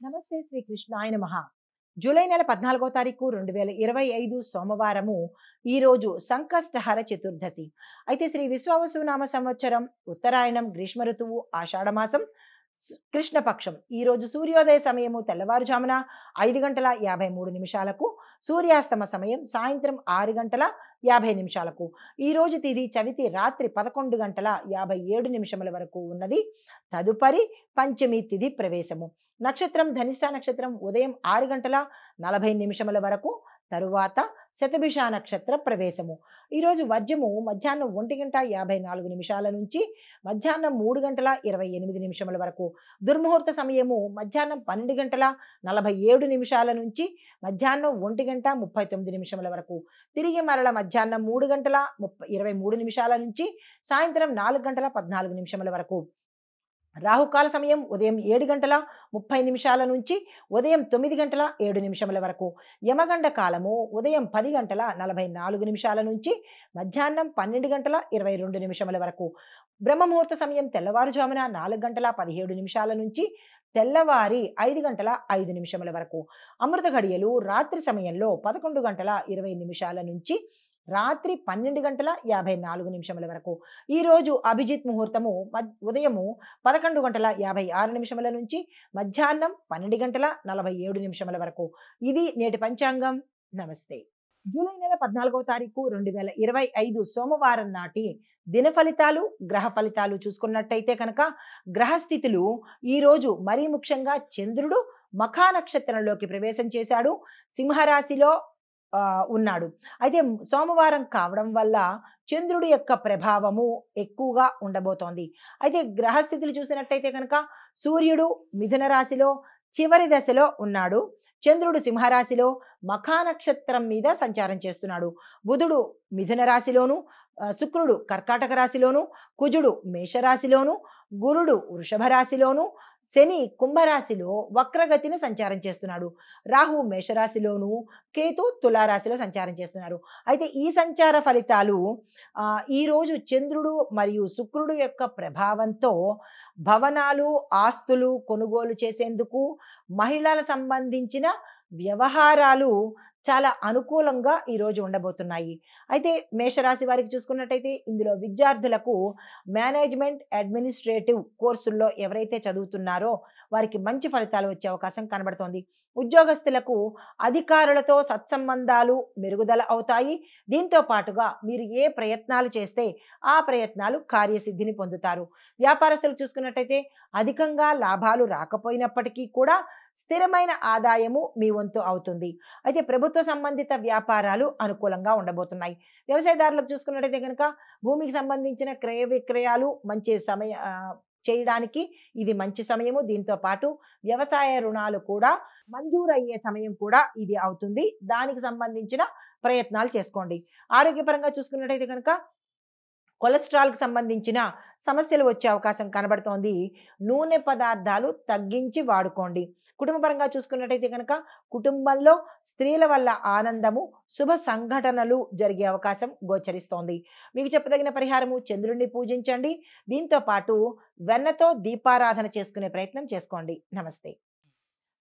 నమస్తే శ్రీ కృష్ణాయ నమః. జూలై నెల 14వ తారీఖు 2025 సోమవారము. ఈరోజు సంకష్టహర చతుర్దశి. అయితే శ్రీ విశ్వావసునామ సంవత్సరం ఉత్తరాయణం గ్రీష్మ ఋతువు ఆషాఢమాసం కృష్ణపక్షం. ఈరోజు సూర్యోదయ సమయము తెల్లవారుజామున 5 గంటల 53 నిమిషాలకు, సూర్యాస్తమ సమయం సాయంత్రం 6 గంటల 50 నిమిషాలకు. ఈరోజు తిథి చవితి రాత్రి 11 గంటల 57 నిమిషముల వరకు ఉన్నది. తదుపరి పంచమి తిథి ప్రవేశము. నక్షత్రం ధనిష్ట నక్షత్రం ఉదయం 6 గంటల 40 నిమిషముల వరకు, తరువాత శతభిష నక్షత్ర ప్రవేశము. ఈరోజు వర్జము మధ్యాహ్నం 1 గంట 54 నిమిషాల నుంచి మధ్యాహ్నం 3 గంటల 28 నిమిషముల వరకు. దుర్ముహూర్త సమయము మధ్యాహ్నం 12 గంటల 47 నిమిషాల నుంచి మధ్యాహ్నం 1 గంట 39 నిమిషముల వరకు. తిరిగి మరల మధ్యాహ్నం 3 గంటల 23 నిమిషాల నుంచి సాయంత్రం 4 గంటల 14 నిమిషముల వరకు. రాహుకాల సమయం ఉదయం 7 గంటల 30 నిమిషాల నుంచి ఉదయం 9 గంటల 7 నిమిషముల వరకు. యమగండ కాలము ఉదయం 10 గంటల 44 నిమిషాల నుంచి మధ్యాహ్నం 12 గంటల 22 నిమిషముల వరకు. బ్రహ్మముహూర్త సమయం తెల్లవారుజామున 4 గంటల 17 నిమిషాల నుంచి తెల్లవారి 5 గంటల 5 నిమిషముల వరకు. అమృత ఘడియలు రాత్రి సమయంలో 11 గంటల 20 నిమిషాల నుంచి రాత్రి 12 గంటల 54 నిమిషముల వరకు. ఈరోజు అభిజిత్ ముహూర్తము ఉదయము 11 గంటల 56 నిమిషముల నుంచి మధ్యాహ్నం 12 గంటల 47 నిమిషముల వరకు. ఇది నేటి పంచాంగం. నమస్తే. జూలై నెల 14వ తారీఖు 2025 సోమవారం నాటి దిన ఫలితాలు, గ్రహ ఫలితాలు చూసుకున్నట్టయితే కనుక గ్రహస్థితులు ఈరోజు మరీ ముఖ్యంగా చంద్రుడు మఖా నక్షత్రంలోకి ప్రవేశం చేశాడు. సింహరాశిలో ఉన్నాడు. అయితే సోమవారం కావడం వల్ల చంద్రుడి యొక్క ప్రభావము ఎక్కువగా ఉండబోతోంది. అయితే గ్రహస్థితులు చూసినట్టయితే కనుక సూర్యుడు మిథున రాశిలో చివరి దశలో ఉన్నాడు. చంద్రుడు సింహరాశిలో మఖా నక్షత్రం మీద సంచారం చేస్తున్నాడు. బుధుడు మిథున రాశిలోను, శుక్రుడు కర్కాటక రాశిలోను, కుజుడు మేషరాశిలోను, గురుడు వృషభ రాశిలోను, శని కుంభరాశిలో వక్రగతిని సంచారం చేస్తున్నాడు. రాహు మేషరాశిలోను, కేతు తులారాశిలో సంచారం చేస్తున్నారు. అయితే ఈ సంచార ఫలితాలు ఈరోజు చంద్రుడు మరియు శుక్రుడు యొక్క ప్రభావంతో భవనాలు, ఆస్తులు కొనుగోలు చేసేందుకు, మహిళల సంబంధించిన వ్యవహారాలు చాలా అనుకూలంగా ఈరోజు ఉండబోతున్నాయి. అయితే మేషరాశి వారికి చూసుకున్నట్టయితే ఇందులో విద్యార్థులకు మేనేజ్మెంట్ అడ్మినిస్ట్రేటివ్ కోర్సుల్లో ఎవరైతే చదువుతున్నారో వారికి మంచి ఫలితాలు వచ్చే అవకాశం కనబడుతోంది. ఉద్యోగస్తులకు అధికారులతో సత్సంబంధాలు మెరుగుదల అవుతాయి. దీంతో పాటుగా మీరు ఏ ప్రయత్నాలు చేస్తే ఆ ప్రయత్నాలు కార్యసిద్ధిని పొందుతారు. వ్యాపారస్తులు చూసుకున్నట్టయితే అధికంగా లాభాలు రాకపోయినప్పటికీ కూడా స్థిరమైన ఆదాయము మీ వంతు అవుతుంది. అయితే ప్రభుత్వ సంబంధిత వ్యాపారాలు అనుకూలంగా ఉండబోతున్నాయి. వ్యవసాయదారులకు చూసుకున్నట్టయితే కనుక భూమికి సంబంధించిన క్రయ విక్రయాలు మంచి చేయడానికి ఇది మంచి సమయము. దీంతో పాటు వ్యవసాయ రుణాలు కూడా మంజూరయ్యే సమయం కూడా ఇది అవుతుంది. దానికి సంబంధించిన ప్రయత్నాలు చేసుకోండి. ఆరోగ్యపరంగా చూసుకున్నట్టయితే కనుక కొలెస్ట్రాల్కి సంబంధించిన సమస్యలు వచ్చే అవకాశం కనబడుతోంది. నూనె పదార్థాలు తగ్గించి వాడుకోండి. కుటుంబపరంగా చూసుకున్నట్టయితే కనుక కుటుంబంలో స్త్రీల వల్ల ఆనందము, శుభ సంఘటనలు జరిగే అవకాశం గోచరిస్తోంది. మీకు చెప్పదగిన పరిహారము చంద్రుడిని పూజించండి. దీంతో పాటు వెన్నతో దీపారాధన చేసుకునే ప్రయత్నం చేసుకోండి. నమస్తే.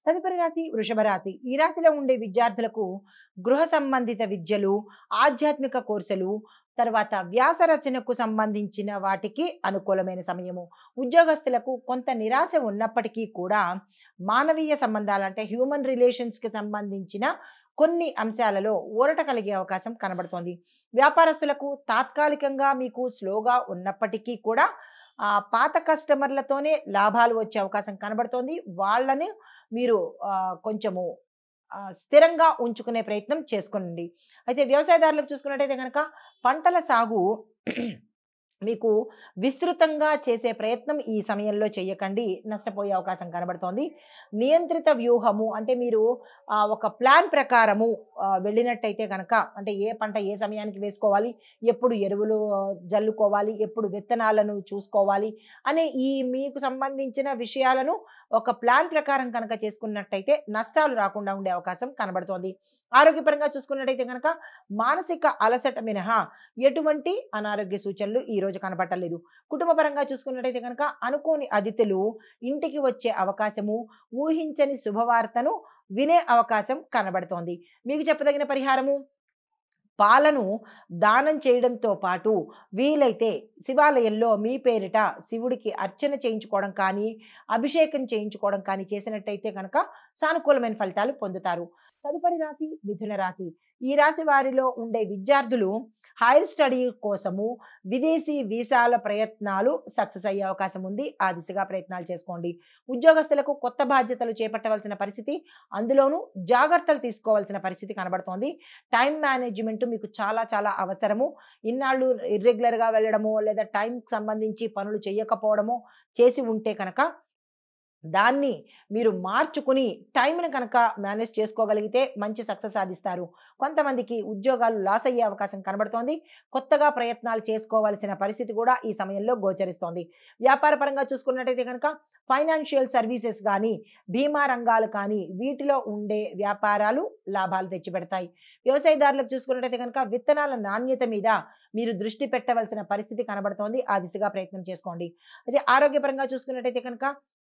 తదుపరి రాశి వృషభ రాశి. ఈ రాశిలో ఉండే విద్యార్థులకు గృహ సంబంధిత విద్యలు, ఆధ్యాత్మిక కోర్సులు, తర్వాత వ్యాస రచనకు సంబంధించిన వాటికి అనుకూలమైన సమయము. ఉద్యోగస్తులకు కొంత నిరాశ ఉన్నప్పటికీ కూడా మానవీయ సంబంధాలు అంటే హ్యూమన్ రిలేషన్స్కి సంబంధించిన కొన్ని అంశాలలో ఊరట కలిగే అవకాశం కనబడుతోంది. వ్యాపారస్తులకు తాత్కాలికంగా మీకు స్లోగా ఉన్నప్పటికీ కూడా పాత కస్టమర్లతోనే లాభాలు వచ్చే అవకాశం కనబడుతోంది. వాళ్ళని మీరు కొంచెము స్థిరంగా ఉంచుకునే ప్రయత్నం చేసుకోండి. అయితే వ్యవసాయదారులకు చూసుకున్నట్టయితే కనుక పంటల సాగు మీకు విస్తృతంగా చేసే ప్రయత్నం ఈ సమయంలో చేయకండి. నష్టపోయే అవకాశం కనబడుతోంది. నియంత్రిత వ్యూహము అంటే మీరు ఒక ప్లాన్ ప్రకారము వెళ్ళినట్టయితే కనుక అంటే ఏ పంట ఏ సమయానికి వేసుకోవాలి, ఎప్పుడు ఎరువులు జల్లుకోవాలి, ఎప్పుడు విత్తనాలను చూసుకోవాలి అనే ఈ మీకు సంబంధించిన విషయాలను ఒక ప్లాన్ ప్రకారం కనుక చేసుకున్నట్టయితే నష్టాలు రాకుండా ఉండే అవకాశం కనబడుతోంది. ఆరోగ్యపరంగా చూసుకున్నట్టయితే కనుక మానసిక అలసట మినహా ఎటువంటి అనారోగ్య సూచనలు ఈరోజు ఈరోజు కనపడలేదు. కుటుంబ పరంగా చూసుకున్నట్టయితే కనుక అనుకోని అతిథులు ఇంటికి వచ్చే అవకాశము, ఊహించని శుభవార్తను వినే అవకాశం కనబడుతోంది. మీకు చెప్పదగిన పరిహారము పాలను దానం చేయడంతో పాటు వీలైతే శివాలయంలో మీ పేరిట శివుడికి అర్చన చేయించుకోవడం కానీ, అభిషేకం చేయించుకోవడం కానీ చేసినట్టయితే కనుక సానుకూలమైన ఫలితాలు పొందుతారు. తదుపరి రాశి మిథున రాశి. ఈ రాశి వారిలో ఉండే విద్యార్థులు హైర్ స్టడీ కోసము విదేశీ వీసాల ప్రయత్నాలు సక్సెస్ అయ్యే అవకాశం ఉంది. ఆ దిశగా ప్రయత్నాలు చేసుకోండి. ఉద్యోగస్తులకు కొత్త బాధ్యతలు చేపట్టవలసిన పరిస్థితి, అందులోనూ జాగ్రత్తలు తీసుకోవాల్సిన పరిస్థితి కనబడుతోంది. టైం మేనేజ్మెంట్ మీకు చాలా చాలా అవసరము. ఇన్నాళ్ళు ఇర్రెగ్యులర్‌గా వెళ్ళడమో లేదా టైంకి సంబంధించి పనులు చేయకపోవడమో చేసి ఉంటే కనుక దాన్ని మీరు మార్చుకుని టైంని కనుక మేనేజ్ చేసుకోగలిగితే మంచి సక్సెస్ సాధిస్తారు. కొంతమందికి ఉద్యోగాలు లాస్ అయ్యే అవకాశం కనబడుతోంది. కొత్తగా ప్రయత్నాలు చేసుకోవాల్సిన పరిస్థితి కూడా ఈ సమయంలో గోచరిస్తోంది. వ్యాపార పరంగా చూసుకున్నట్టయితే కనుక ఫైనాన్షియల్ సర్వీసెస్ కానీ, బీమా రంగాలు కానీ వీటిలో ఉండే వ్యాపారాలు లాభాలు తెచ్చిపెడతాయి. వ్యవసాయదారులకు చూసుకున్నట్టయితే కనుక విత్తనాల నాణ్యత మీద మీరు దృష్టి పెట్టవలసిన పరిస్థితి కనబడుతోంది. ఆ దిశగా ప్రయత్నం చేసుకోండి. అదే ఆరోగ్యపరంగా చూసుకున్నట్టయితే కనుక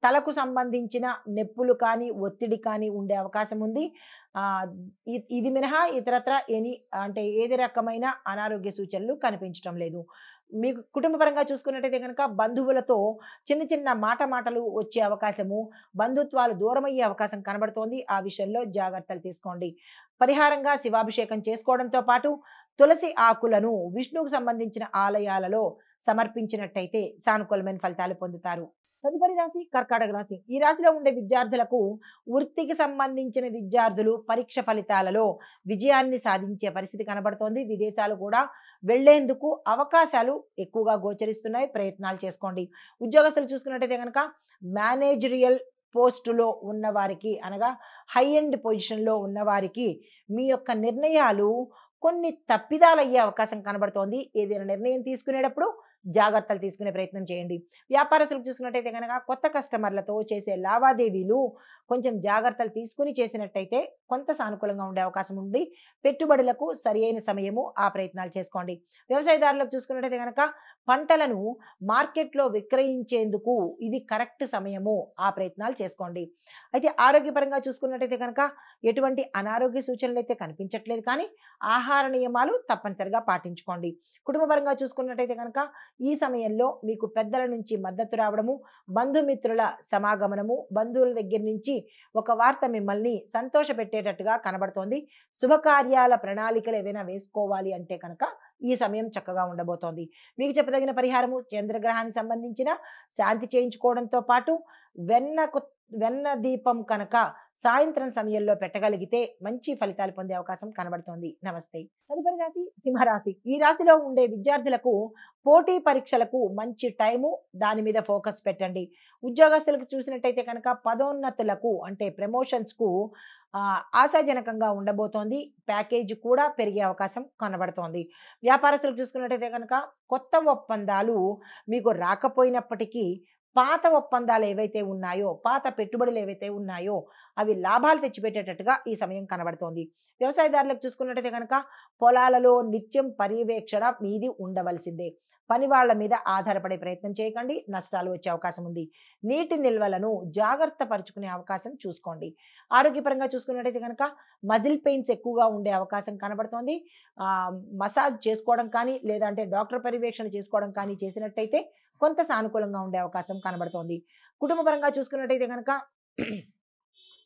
తలకు సంబంధించిన నొప్పులు కానీ, ఒత్తిడి కానీ ఉండే అవకాశం ఉంది. ఆహ్, ఇది మినహా ఇతరత్ర అంటే ఏది రకమైన అనారోగ్య సూచనలు కనిపించటం లేదు. మీకు కుటుంబ పరంగా చూసుకున్నట్టయితే గనక బంధువులతో చిన్న చిన్న మాటలు వచ్చే అవకాశము, బంధుత్వాలు దూరమయ్యే అవకాశం కనబడుతోంది. ఆ విషయంలో జాగ్రత్తలు తీసుకోండి. పరిహారంగా శివాభిషేకం చేసుకోవడంతో పాటు తులసి ఆకులను విష్ణువుకు సంబంధించిన ఆలయాలలో సమర్పించినట్టయితే సానుకూలమైన ఫలితాలు పొందుతారు. తదుపరి రాశి కర్కాటక రాశి. ఈ రాశిలో ఉండే విద్యార్థులకు వృత్తికి సంబంధించిన విద్యార్థులు పరీక్ష ఫలితాలలో విజయాన్ని సాధించే పరిస్థితి కనబడుతోంది. విదేశాలు కూడా వెళ్లేందుకు అవకాశాలు ఎక్కువగా గోచరిస్తున్నాయి. ప్రయత్నాలు చేసుకోండి. ఉద్యోగస్తులు చూసుకున్నట్టయితే కనుక మేనేజరియల్ పోస్టులో ఉన్నవారికి అనగా హై ఎండ్ పొజిషన్‌లో ఉన్నవారికి మీ యొక్క నిర్ణయాలు కొన్ని తప్పిదాలయ్యే అవకాశం కనబడుతోంది. ఏదైనా నిర్ణయం తీసుకునేటప్పుడు జాగ్రత్తలు తీసుకునే ప్రయత్నం చేయండి. వ్యాపారస్తులకు చూసుకున్నట్టయితే గనక కొత్త కస్టమర్లతో చేసే లావాదేవీలు కొంచెం జాగ్రత్తలు తీసుకొని చేసినట్టయితే కొంత సానుకూలంగా ఉండే అవకాశం ఉంది. పెట్టుబడులకు సరియైన సమయము ఆ ప్రయత్నాలు చేసుకోండి. వ్యవసాయదారులకు చూసుకున్నట్టయితే గనక పంటలను మార్కెట్‌లో విక్రయించేందుకు ఇది కరెక్ట్ సమయము. ఆ ప్రయత్నాలు చేసుకోండి. అయితే ఆరోగ్యపరంగా చూసుకున్నట్టయితే గనక ఎటువంటి అనారోగ్య సూచనలైతే కనిపించట్లేదు కానీ ఆహార నియమాలు తప్పనిసరిగా పాటించుకోండి. కుటుంబ పరంగా చూసుకున్నట్టయితే గనక ఈ సమయంలో మీకు పెద్దల నుంచి మద్దతు రావడము, బంధుమిత్రుల సమాగమనము, బంధువుల దగ్గర నుంచి ఒక వార్త మిమ్మల్ని సంతోషపెట్టేటట్టుగా కనబడుతోంది. శుభకార్యాల ప్రణాళికలు ఏవైనా వేసుకోవాలి అంటే కనుక ఈ సమయం చక్కగా ఉండబోతోంది. మీకు చెప్పదగిన పరిహారము చంద్రగ్రహానికి సంబంధించిన శాంతి చేయించుకోవడంతో పాటు వెన్న దీపం కనుక సాయంత్రం సమయంలో పెట్టగలిగితే మంచి ఫలితాలు పొందే అవకాశం కనబడుతోంది. నమస్తే. తదుపరి రాశి సింహరాశి. ఈ రాశిలో ఉండే విద్యార్థులకు పోటీ పరీక్షలకు మంచి టైము, దాని మీద ఫోకస్ పెట్టండి. ఉద్యోగస్తులకు చూసినట్టయితే కనుక పదోన్నతులకు అంటే ప్రమోషన్స్‌కు ఆశాజనకంగా ఉండబోతోంది. ప్యాకేజ్ కూడా పెరిగే అవకాశం కనబడుతోంది. వ్యాపారస్తులకు చూసుకున్నట్టయితే కనుక కొత్త ఒప్పందాలు మీకు రాకపోయినప్పటికీ పాత ఒప్పందాలు ఏవైతే ఉన్నాయో, పాత పెట్టుబడులు ఏవైతే ఉన్నాయో అవి లాభాలు తెచ్చిపెట్టేటట్టుగా ఈ సమయం కనబడుతోంది. వ్యవసాయదారులకు చూసుకున్నట్టయితే కనుక పొలాలలో నిత్యం పర్యవేక్షణ మీది ఉండవలసిందే. పని వాళ్ళ మీద ఆధారపడే ప్రయత్నం చేయకండి. నష్టాలు వచ్చే అవకాశం ఉంది. నీటి నిల్వలను జాగ్రత్త పరుచుకునే అవకాశం చూసుకోండి. ఆరోగ్యపరంగా చూసుకున్నట్టయితే కనుక మజిల్ పెయిన్స్ ఎక్కువగా ఉండే అవకాశం కనబడుతోంది. మసాజ్ చేసుకోవడం కానీ లేదంటే డాక్టర్ పర్యవేక్షణ చేసుకోవడం కానీ చేసినట్టయితే కొంత సానుకూలంగా ఉండే అవకాశం కనబడుతోంది. కుటుంబ పరంగా చూసుకున్నట్టయితే కనుక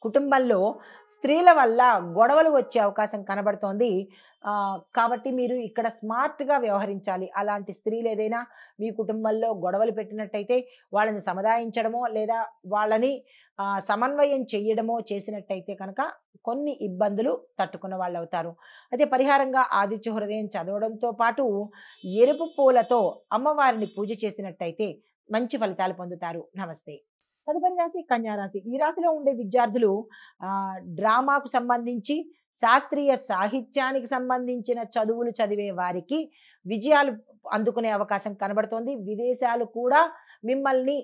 కుటుంబంలో స్త్రీల వల్ల గొడవలు వచ్చే అవకాశం కనబడుతోంది. కాబట్టి మీరు ఇక్కడ స్మార్ట్‌గా వ్యవహరించాలి. అలాంటి స్త్రీలు ఏదైనా మీ కుటుంబంలో గొడవలు పెట్టినట్టయితే వాళ్ళని సముదాయించడమో లేదా వాళ్ళని సమన్వయం చేయడమో చేసినట్టయితే కనుక కొన్ని ఇబ్బందులు తట్టుకున్న వాళ్ళవుతారు. అయితే పరిహారంగా ఆదిత్య హృదయం చదవడంతో పాటు ఎరుపు పూలతో అమ్మవారిని పూజ చేసినట్టయితే మంచి ఫలితాలు పొందుతారు. నమస్తే. తదుపరి రాశి కన్యా రాశి. ఈ రాశిలో ఉండే విద్యార్థులు డ్రామాకు సంబంధించి శాస్త్రీయ సాహిత్యానికి సంబంధించిన చదువులు చదివే వారికి విజయాలు అందుకునే అవకాశం కనబడుతోంది. విదేశాలు కూడా మిమ్మల్ని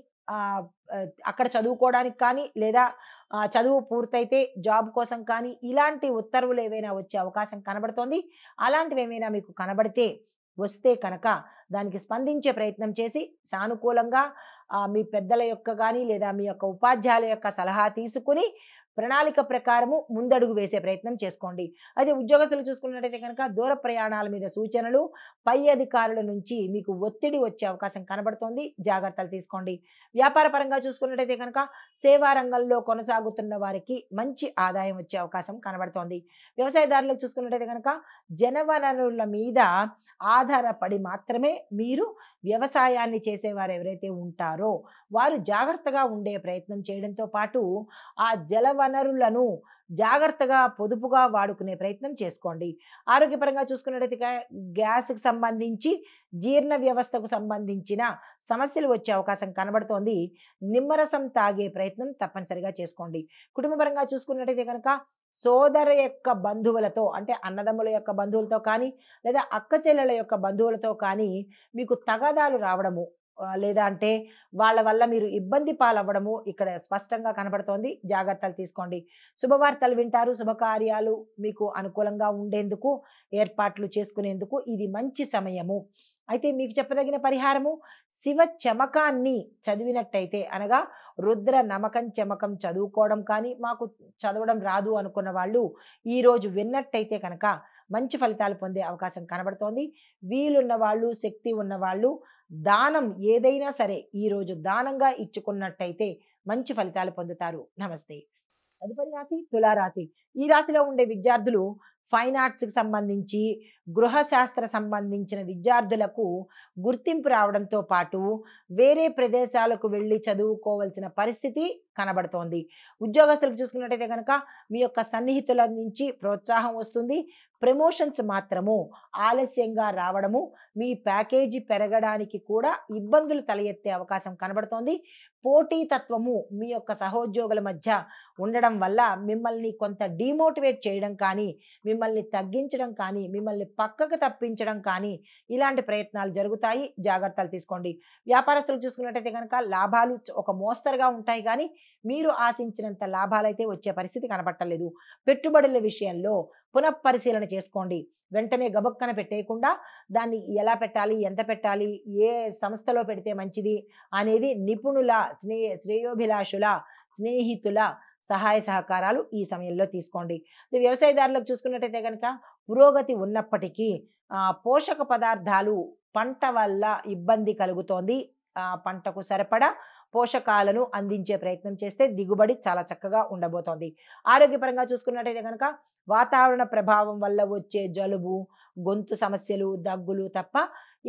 అక్కడ చదువుకోవడానికి కానీ లేదా చదువు పూర్తయితే జాబ్ కోసం కానీ ఇలాంటి ఉత్తర్వులు ఏవైనా వచ్చే అవకాశం కనబడుతోంది. అలాంటివి ఏమైనా మీకు కనబడితే వస్తే కనుక దానికి స్పందించే ప్రయత్నం చేసి సానుకూలంగా మీ పెద్దల యొక్క గాని లేదా మీ యొక్క ఉపాధ్యాయుల యొక్క సలహా తీసుకుని ప్రణాళిక ప్రకారము ముందడుగు వేసే ప్రయత్నం చేసుకోండి. అయితే ఉద్యోగస్తులు చూసుకున్నట్టయితే కనుక దూర ప్రయాణాల మీద సూచనలు, పై అధికారుల నుంచి మీకు ఒత్తిడి వచ్చే అవకాశం కనబడుతోంది. జాగ్రత్తలు తీసుకోండి. వ్యాపార పరంగా చూసుకున్నట్టయితే కనుక సేవా రంగంలో కొనసాగుతున్న వారికి మంచి ఆదాయం వచ్చే అవకాశం కనబడుతోంది. వ్యవసాయదారులకు చూసుకున్నట్టయితే కనుక జనవనరుల మీద ఆధారపడి మాత్రమే మీరు వ్యవసాయాన్ని చేసేవారు ఎవరైతే ఉంటారో వారు జాగ్రత్తగా ఉండే ప్రయత్నం చేయడంతో పాటు ఆ జల వనరులను జాగ్రత్తగా పొదుపుగా వాడుకునే ప్రయత్నం చేసుకోండి. ఆరోగ్యపరంగా చూసుకున్నట్టయితే గ్యాస్కి సంబంధించి జీర్ణ వ్యవస్థకు సంబంధించిన సమస్యలు వచ్చే అవకాశం కనబడుతోంది. నిమ్మరసం తాగే ప్రయత్నం తప్పనిసరిగా చేసుకోండి. కుటుంబపరంగా చూసుకున్నట్టయితే కనుక సోదరు యొక్క బంధువులతో అంటే అన్నదమ్ముల యొక్క బంధువులతో కానీ లేదా అక్క చెల్లెల యొక్క బంధువులతో కానీ మీకు తగాదాలు రావడము లేదా అంటే వాళ్ళ వల్ల మీరు ఇబ్బంది పాలవ్వడము ఇక్కడ స్పష్టంగా కనబడుతోంది. జాగ్రత్తలు తీసుకోండి. శుభవార్తలు వింటారు. శుభకార్యాలు మీకు అనుకూలంగా ఉండేందుకు ఏర్పాట్లు చేసుకునేందుకు ఇది మంచి సమయము. అయితే మీకు చెప్పదగిన పరిహారము శివ చమకాన్ని చదివినట్టయితే అనగా రుద్ర నమకం చమకం చదువుకోవడం కానీ మాకు చదవడం రాదు అనుకున్న వాళ్ళు ఈరోజు విన్నట్టయితే కనుక మంచి ఫలితాలు పొందే అవకాశం కనబడుతోంది. వీలున్న వాళ్ళు శక్తి ఉన్నవాళ్ళు దానం ఏదైనా సరే ఈరోజు దానంగా ఇచ్చుకున్నట్టయితే మంచి ఫలితాలు పొందుతారు. నమస్తే. తదుపరి రాశి తులారాశి. ఈ రాశిలో ఉండే విద్యార్థులు ఫైన్ ఆర్ట్స్కి సంబంధించి గృహశాస్త్ర సంబంధించిన విద్యార్థులకు గుర్తింపు రావడంతో పాటు వేరే ప్రదేశాలకు వెళ్ళి చదువుకోవాల్సిన పరిస్థితి కనబడుతోంది. ఉద్యోగస్తులకు చూసుకున్నట్టయితే కనుక మీ యొక్క సన్నిహితుల నుంచి ప్రోత్సాహం వస్తుంది. ప్రమోషన్స్ మాత్రము ఆలస్యంగా రావడము, మీ ప్యాకేజీ పెరగడానికి కూడా ఇబ్బందులు తల ఎత్తే అవకాశం కనబడుతోంది. పోటీతత్వము మీ యొక్క సహోద్యోగుల మధ్య ఉండడం వల్ల మిమ్మల్ని కొంత డీమోటివేట్ చేయడం కానీ, మిమ్మల్ని తగ్గించడం కానీ, మిమ్మల్ని పక్కకు తప్పించడం కానీ ఇలాంటి ప్రయత్నాలు జరుగుతాయి. జాగ్రత్తలు తీసుకోండి. వ్యాపారస్తులు చూసుకున్నట్టయితే కనుక లాభాలు ఒక మోస్తరుగా ఉంటాయి కానీ మీరు ఆశించినంత లాభాలైతే వచ్చే పరిస్థితి కనబట్టలేదు. పెట్టుబడుల విషయంలో పునఃపరిశీలన చేసుకోండి. వెంటనే గబక్కన పెట్టేయకుండా దాన్ని ఎలా పెట్టాలి, ఎంత పెట్టాలి, ఏ సంస్థలో పెడితే మంచిది అనేది నిపుణుల శ్రేయోభిలాషుల స్నేహితుల సహాయ సహకారాలు ఈ సమయంలో తీసుకోండి. వ్యవసాయదారులకు చూసుకున్నట్టయితే కనుక పురోగతి ఉన్నప్పటికీ పోషక పదార్థాలు పంట వల్ల ఇబ్బంది కలుగుతోంది. పంటకు సరిపడా పోషకాలను అందించే ప్రయత్నం చేస్తే దిగుబడి చాలా చక్కగా ఉండబోతోంది. ఆరోగ్యపరంగా చూసుకున్నట్టయితే కనుక వాతావరణ ప్రభావం వల్ల వచ్చే జలుబు, గొంతు సమస్యలు, దగ్గులు తప్ప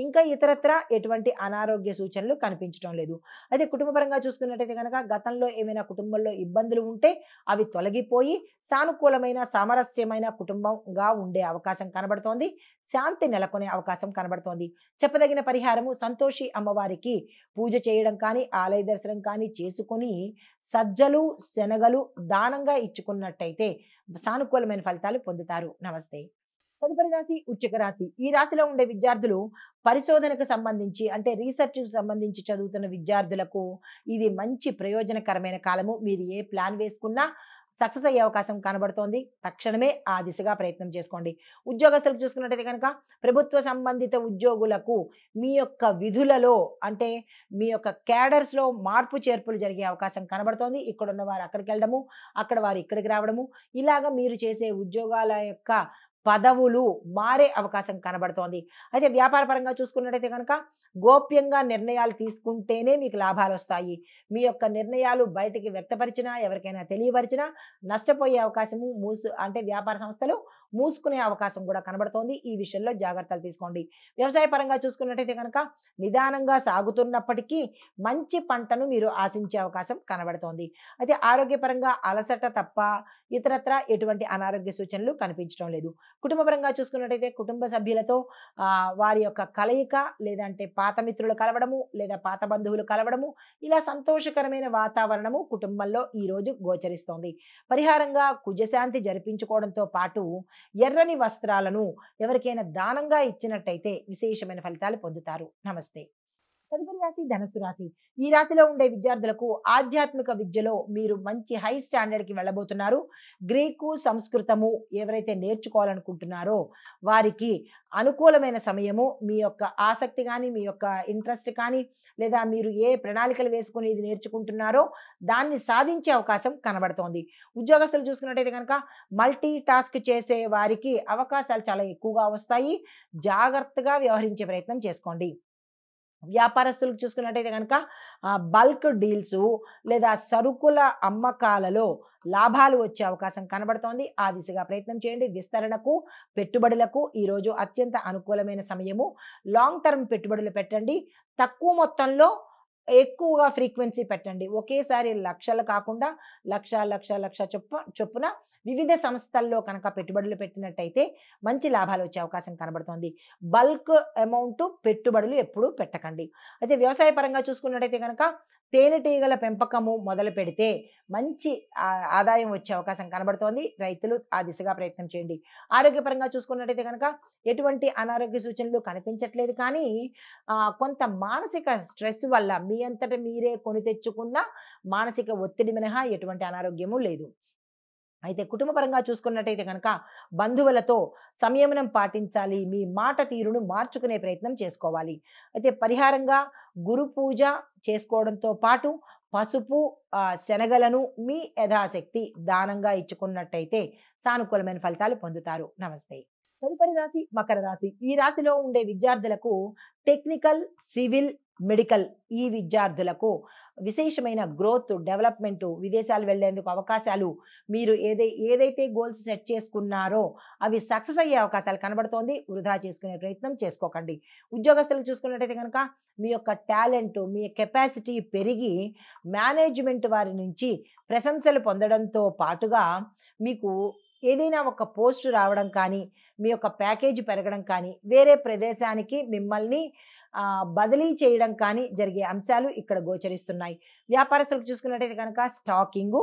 ఇంకా ఇతరత్ర ఎటువంటి అనారోగ్య సూచనలు కనిపించడం లేదు. అయితే కుటుంబపరంగా చూసుకున్నట్టయితే కనుక గతంలో ఏమైనా కుటుంబంలో ఇబ్బందులు ఉంటే అవి తొలగిపోయి సానుకూలమైన సామరస్యమైన కుటుంబంగా ఉండే అవకాశం కనబడుతోంది. శాంతి నెలకొనే అవకాశం కనబడుతోంది. చెప్పదగిన పరిహారము సంతోషి అమ్మవారికి పూజ చేయడం కానీ ఆలయ దర్శనం కానీ చేసుకొని సజ్జలు శనగలు దానంగా ఇచ్చుకున్నట్టయితే సానుకూలమైన ఫలితాలు పొందుతారు. నమస్తే. తదుపరి రాశి వృశ్చిక రాశి. ఈ రాశిలో ఉండే విద్యార్థులు పరిశోధనకు సంబంధించి అంటే రీసెర్చ్కి సంబంధించి చదువుతున్న విద్యార్థులకు ఇది మంచి ప్రయోజనకరమైన కాలము. మీరు ఏ ప్లాన్ వేసుకున్నా సక్సెస్ అయ్యే అవకాశం కనబడుతోంది. తక్షణమే ఆ దిశగా ప్రయత్నం చేసుకోండి. ఉద్యోగస్తులకు చూసుకున్నట్టయితే కనుక ప్రభుత్వ సంబంధిత ఉద్యోగులకు మీ యొక్క విధులలో అంటే మీ యొక్క క్యాడర్స్లో మార్పు చేర్పులు జరిగే అవకాశం కనబడుతోంది. ఇక్కడ ఉన్న వారు అక్కడికి వెళ్ళడము, అక్కడ వారు ఇక్కడికి రావడము, ఇలాగ మీరు చేసే ఉద్యోగాల యొక్క పదవులు మారే అవకాశం కనబడుతోంది. అయితే వ్యాపార పరంగా చూసుకున్నట్టయితే కనుక గోప్యంగా నిర్ణయాలు తీసుకుంటేనే మీకు లాభాలు వస్తాయి. మీ యొక్క నిర్ణయాలు బయటికి వ్యక్తపరిచినా ఎవరికైనా తెలియపరిచినా నష్టపోయే అవకాశము అంటే వ్యాపార సంస్థలు మూసుకునే అవకాశం కూడా కనబడుతోంది. ఈ విషయంలో జాగ్రత్తలు తీసుకోండి. వ్యవసాయ పరంగా చూసుకున్నట్టయితే కనుక నిదానంగా సాగుతున్నప్పటికీ మంచి పంటను మీరు ఆశించే అవకాశం కనబడుతోంది. అయితే ఆరోగ్యపరంగా అలసట తప్ప ఇతరత్ర ఎటువంటి అనారోగ్య సూచనలు కనిపించడం లేదు. కుటుంబపరంగా చూసుకున్నట్టయితే కుటుంబ సభ్యులతో వారి యొక్క కలయిక లేదంటే పాత మిత్రులు కలవడము లేదా పాత బంధువులు కలవడము ఇలా సంతోషకరమైన వాతావరణము కుటుంబంలో ఈరోజు గోచరిస్తోంది. పరిహారంగా కుజశాంతి జరిపించుకోవడంతో పాటు ఎర్రని వస్త్రాలను ఎవరికైనా దానంగా ఇచ్చినట్టయితే విశేషమైన ఫలితాలు పొందుతారు. నమస్తే. తదుపరి రాశి ధనుసు రాశి. ఈ రాశిలో ఉండే విద్యార్థులకు ఆధ్యాత్మిక విద్యలో మీరు మంచి హై స్టాండర్డ్‌కి వెళ్ళబోతున్నారు. గ్రీకు, సంస్కృతము ఎవరైతే నేర్చుకోవాలనుకుంటున్నారో వారికి అనుకూలమైన సమయము. మీ యొక్క ఆసక్తి గాని, మీ యొక్క ఇంట్రెస్ట్ కానీ, లేదా మీరు ఏ ప్రణాళికలు వేసుకొని ఇది నేర్చుకుంటున్నారో దాన్ని సాధించే అవకాశం కనబడుతోంది. ఉద్యోగస్తులు చూసుకున్నట్టయితే గనక మల్టీ టాస్క్ చేసే వారికి అవకాశాలు చాలా ఎక్కువగా వస్తాయి. జాగ్రత్తగా వ్యవహరించే ప్రయత్నం చేసుకోండి. వ్యాపారస్తులకు చూసుకున్నట్టయితే గనక బల్క్ డీల్సు లేదా సరుకుల అమ్మకాలలో లాభాలు వచ్చే అవకాశం కనబడుతోంది. ఆ దిశగా ప్రయత్నం చేయండి. విస్తరణకు, పెట్టుబడులకు ఈరోజు అత్యంత అనుకూలమైన సమయము. లాంగ్ టర్మ్ పెట్టుబడులు పెట్టండి. తక్కువ మొత్తంలో ఎక్కువగా ఫ్రీక్వెన్సీ పెట్టండి. ఒకేసారి లక్షలు కాకుండా లక్ష చొప్పున వివిధ సంస్థల్లో కనుక పెట్టుబడులు పెట్టినట్టయితే మంచి లాభాలు వచ్చే అవకాశం కనబడుతోంది. బల్క్ అమౌంట్ పెట్టుబడులు ఎప్పుడూ పెట్టకండి. అయితే వ్యవసాయ పరంగా చూసుకున్నట్టయితే కనుక తేనెటీగల పెంపకము మొదలు పెడితే మంచి ఆదాయం వచ్చే అవకాశం కనబడుతోంది. రైతులు ఆ దిశగా ప్రయత్నం చేయండి. ఆరోగ్యపరంగా చూసుకున్నట్టయితే కనుక ఎటువంటి అనారోగ్య సూచనలు కనిపించట్లేదు కానీ కొంత మానసిక స్ట్రెస్ వల్ల మీ అంతట మీరే కొని తెచ్చుకున్న మానసిక ఒత్తిడి మినహా ఎటువంటి అనారోగ్యము లేదు. అయితే కుటుంబ పరంగా చూసుకున్నట్టయితే కనుక బంధువులతో సంయమనం పాటించాలి. మీ మాట తీరును మార్చుకునే ప్రయత్నం చేసుకోవాలి. అయితే పరిహారంగా గురు పూజ చేసుకోవడంతో పాటు పసుపు, శనగలను మీ యథాశక్తి దానంగా ఇచ్చుకున్నట్టయితే సానుకూలమైన ఫలితాలు పొందుతారు. నమస్తే. తదుపరి రాశి మకర రాశి. ఈ రాశిలో ఉండే విద్యార్థులకు టెక్నికల్, సివిల్, మెడికల్ ఈ విద్యార్థులకు విశేషమైన గ్రోత్, డెవలప్‌మెంట్, విదేశాలు వెళ్లేందుకు అవకాశాలు, మీరు ఏదైతే గోల్స్ సెట్ చేసుకున్నారో అవి సక్సెస్ అయ్యే అవకాశాలు కనబడుతోంది. వృధా చేసుకునే ప్రయత్నం చేసుకోకండి. ఉద్యోగస్తులకు చూసుకున్నట్టయితే గనక మీ యొక్క టాలెంట్, మీ కెపాసిటీ పెరిగి మేనేజ్‌మెంట్ వారి నుంచి ప్రశంసలు పొందడంతో పాటుగా మీకు ఏదైనా ఒక పోస్ట్ రావడం కానీ, మీ యొక్క ప్యాకేజ్ పెరగడం కానీ, వేరే ప్రదేశానికి మిమ్మల్ని బదిలీ చేయడం కానీ జరిగే అంశాలు ఇక్కడ గోచరిస్తున్నాయి. వ్యాపారస్తులకు చూసుకున్నట్టయితే కనుక స్టాకింగు,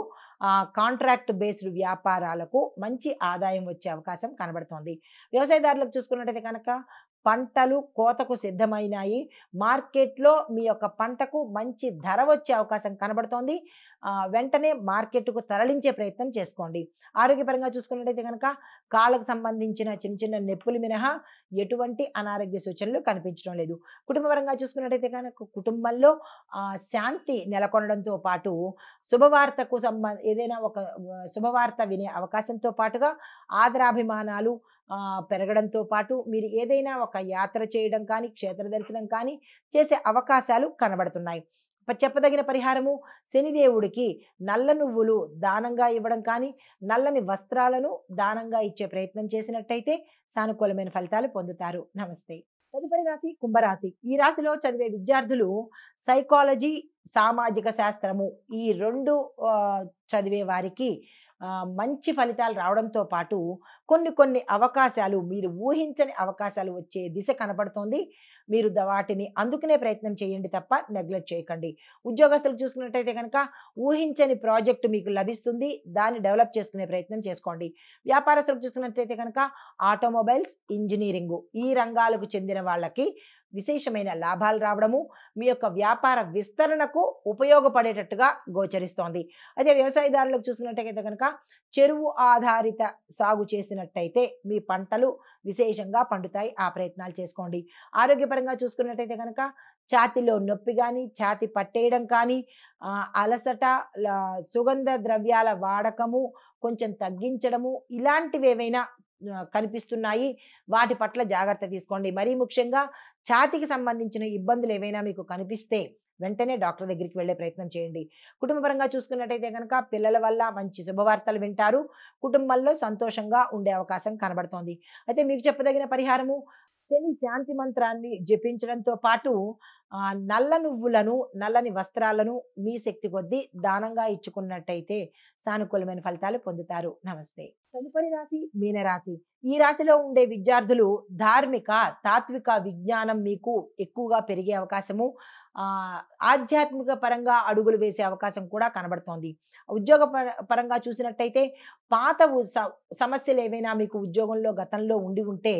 కాంట్రాక్ట్ బేస్డ్ వ్యాపారాలకు మంచి ఆదాయం వచ్చే అవకాశం కనబడుతోంది. వ్యవసాయదారులకు చూసుకున్నట్టయితే కనుక పంటలు కోతకు సిద్ధమైనాయి. మార్కెట్‌లో మీ యొక్క పంటకు మంచి ధర వచ్చే అవకాశం కనబడుతోంది. వెంటనే మార్కెట్‌కు తరలించే ప్రయత్నం చేసుకోండి. ఆరోగ్యపరంగా చూసుకున్నట్టయితే గనక కాళ్ళకు సంబంధించిన చిన్న చిన్న నొప్పులు మినహా ఎటువంటి అనారోగ్య సూచనలు కనిపించడం లేదు. కుటుంబపరంగా చూసుకున్నట్టయితే గనక కుటుంబంలో శాంతి నెలకొనడంతో పాటు శుభవార్తకు ఏదైనా ఒక శుభవార్త వినే అవకాశంతో పాటుగా ఆదరాభిమానాలు పెరగడంతో పాటు మీరు ఏదైనా ఒక యాత్ర చేయడం కానీ, క్షేత్ర దర్శనం కానీ చేసే అవకాశాలు కనబడుతున్నాయి. చెప్పదగిన పరిహారము శనిదేవుడికి నల్ల నువ్వులు దానంగా ఇవ్వడం కానీ, నల్లని వస్త్రాలను దానంగా ఇచ్చే ప్రయత్నం చేసినట్టయితే సానుకూలమైన ఫలితాలు పొందుతారు. నమస్తే. తదుపరి రాశి కుంభరాశి. ఈ రాశిలో చదివే విద్యార్థులు సైకాలజీ, సామాజిక శాస్త్రము ఈ 2 చదివే వారికి మంచి ఫలితాలు రావడంతో పాటు కొన్ని అవకాశాలు, మీరు ఊహించని అవకాశాలు వచ్చే దిశ కనపడుతోంది. మీరు వాటిని అందుకునే ప్రయత్నం చేయండి తప్ప నెగ్లెక్ట్ చేయకండి. ఉద్యోగస్తులకు చూసుకున్నట్టయితే కనుక ఊహించని ప్రాజెక్ట్ మీకు లభిస్తుంది. దాన్ని డెవలప్ చేసుకునే ప్రయత్నం చేసుకోండి. వ్యాపారస్తులకు చూసుకున్నట్టయితే కనుక ఆటోమొబైల్స్, ఇంజినీరింగు ఈ రంగాలకు చెందిన వాళ్ళకి విశేషమైన లాభాలు రావడము, మీ యొక్క వ్యాపార విస్తరణకు ఉపయోగపడేటట్టుగా గోచరిస్తోంది. అయితే వ్యవసాయదారులకు చూసుకున్నట్టయితే కనుక చెరువు ఆధారిత సాగు చేసినట్టయితే మీ పంటలు విశేషంగా పండుతాయి. ఆ ప్రయత్నాలు చేసుకోండి. ఆరోగ్యపరంగా చూసుకున్నట్టయితే కనుక ఛాతీలో నొప్పి కానీ, ఛాతీ పట్టేయడం కానీ, అలసట, సుగంధ ద్రవ్యాల వాడకము కొంచెం తగ్గించడము ఇలాంటివి ఏవైనా కనిపిస్తున్నాయి. వాటి పట్ల జాగ్రత్త తీసుకోండి. మరీ ముఖ్యంగా ఛాతీకి సంబంధించిన ఇబ్బందులు ఏవైనా మీకు కనిపిస్తే వెంటనే డాక్టర్ దగ్గరికి వెళ్ళే ప్రయత్నం చేయండి. కుటుంబపరంగా చూసుకున్నట్టయితే కనుక పిల్లల వల్ల మంచి శుభవార్తలు వింటారు. కుటుంబంలో సంతోషంగా ఉండే అవకాశం కనబడుతోంది. అయితే మీకు చెప్పదగిన పరిహారము శని శాంతి మంత్రాన్ని జపించడంతో పాటు నల్ల నువ్వులను, నల్లని వస్త్రాలను మీ శక్తి కొద్దీ దానంగా ఇచ్చుకున్నట్టయితే సానుకూలమైన ఫలితాలు పొందుతారు. నమస్తే. తదుపరి రాశి మీనరాశి. ఈ రాశిలో ఉండే విద్యార్థులు ధార్మిక, తాత్విక విజ్ఞానం మీకు ఎక్కువగా పెరిగే అవకాశము, ఆహ్, ఆధ్యాత్మిక పరంగా అడుగులు వేసే అవకాశం కూడా కనబడుతోంది. ఉద్యోగ పరంగా చూసినట్టయితే పాత సమస్యలేవైనా మీకు ఉద్యోగంలో గతంలో ఉండి ఉంటే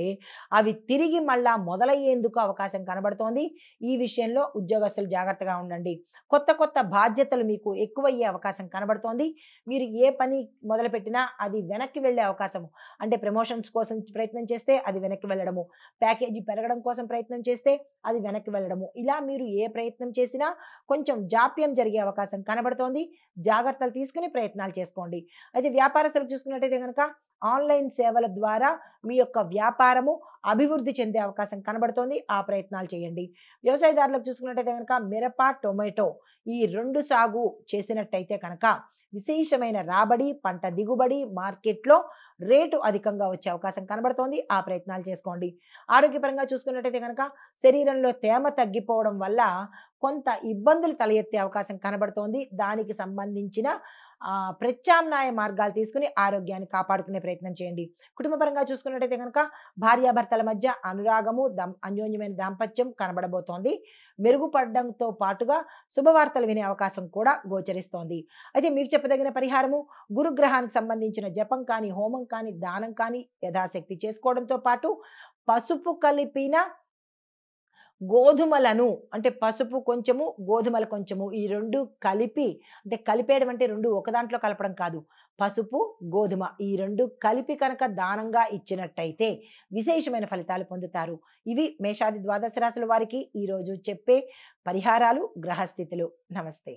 అవి తిరిగి మళ్ళా మొదలయ్యేందుకు అవకాశం కనబడుతోంది. ఈ విషయంలో ఉద్యోగస్తులు జాగ్రత్తగా ఉండండి. కొత్త కొత్త బాధ్యతలు మీకు ఎక్కువయ్యే అవకాశం కనబడుతోంది. మీరు ఏ పని మొదలుపెట్టినా అది వెనక్కి వెళ్ళే అవకాశం, అంటే ప్రమోషన్స్ కోసం ప్రయత్నం చేస్తే అది వెనక్కి వెళ్ళడము, ప్యాకేజీ పెరగడం కోసం ప్రయత్నం చేస్తే అది వెనక్కి వెళ్ళడము. ఇలా మీరు ఏ ప్రయత్నం చేసినా కొంచెం జాప్యం జరిగే అవకాశం కనబడుతోంది. జాగ్రత్తలు తీసుకొని ప్రయత్నాలు చేసుకోండి. అయితే వ్యాపారస్తులకు చూసుకున్నట్టయితే గనక ఆన్‌లైన్ సేవల ద్వారా మీ యొక్క వ్యాపారము అభివృద్ధి చెందే అవకాశం కనబడుతోంది. ఆ ప్రయత్నాలు చేయండి. వ్యవసాయదారులకు చూసుకున్నట్టయితే గనక మిరప, టొమాటో ఈ 2 సాగు చేసినట్టయితే కనుక విశేషమైన రాబడి, పంట దిగుబడి, మార్కెట్‌లో రేటు అధికంగా వచ్చే అవకాశం కనబడుతోంది. ఆ ప్రయత్నాలు చేసుకోండి. ఆరోగ్యపరంగా చూసుకున్నట్టయితే గనక శరీరంలో తేమ తగ్గిపోవడం వల్ల కొంత ఇబ్బందులు తల ఎత్తే అవకాశం కనబడుతోంది. దానికి సంబంధించిన ప్రత్యామ్నాయ మార్గాలు తీసుకొని ఆరోగ్యాన్ని కాపాడుకునే ప్రయత్నం చేయండి. కుటుంబ పరంగా చూసుకున్నట్టయితే గనక భార్యాభర్తల మధ్య అనురాగము, అన్యోన్యమైన దాంపత్యం కనబడబోతోంది. మెరుగుపడడంతో పాటుగా శుభవార్తలు వినే అవకాశం కూడా గోచరిస్తోంది. అయితే మీకు చెప్పదగిన పరిహారము గురుగ్రహానికి సంబంధించిన జపం కానీ, హోమం కానీ, దానం కానీ యథాశక్తి చేసుకోవడంతో పాటు పసుపు కలిపిన గోధుమలను, అంటే పసుపు కొంచెము, గోధుమలు కొంచెము ఈ 2 కలిపి, అంటే కలిపేయడం అంటే 2 ఒక దాంట్లో కలపడం కాదు. పసుపు, గోధుమ ఈ 2 కలిపి కనుక దానంగా ఇచ్చినట్టయితే విశేషమైన ఫలితాలు పొందుతారు. ఇవి మేషాది ద్వాదశ రాశుల వారికి ఈరోజు చెప్పే పరిహారాలు, గ్రహస్థితులు. నమస్తే.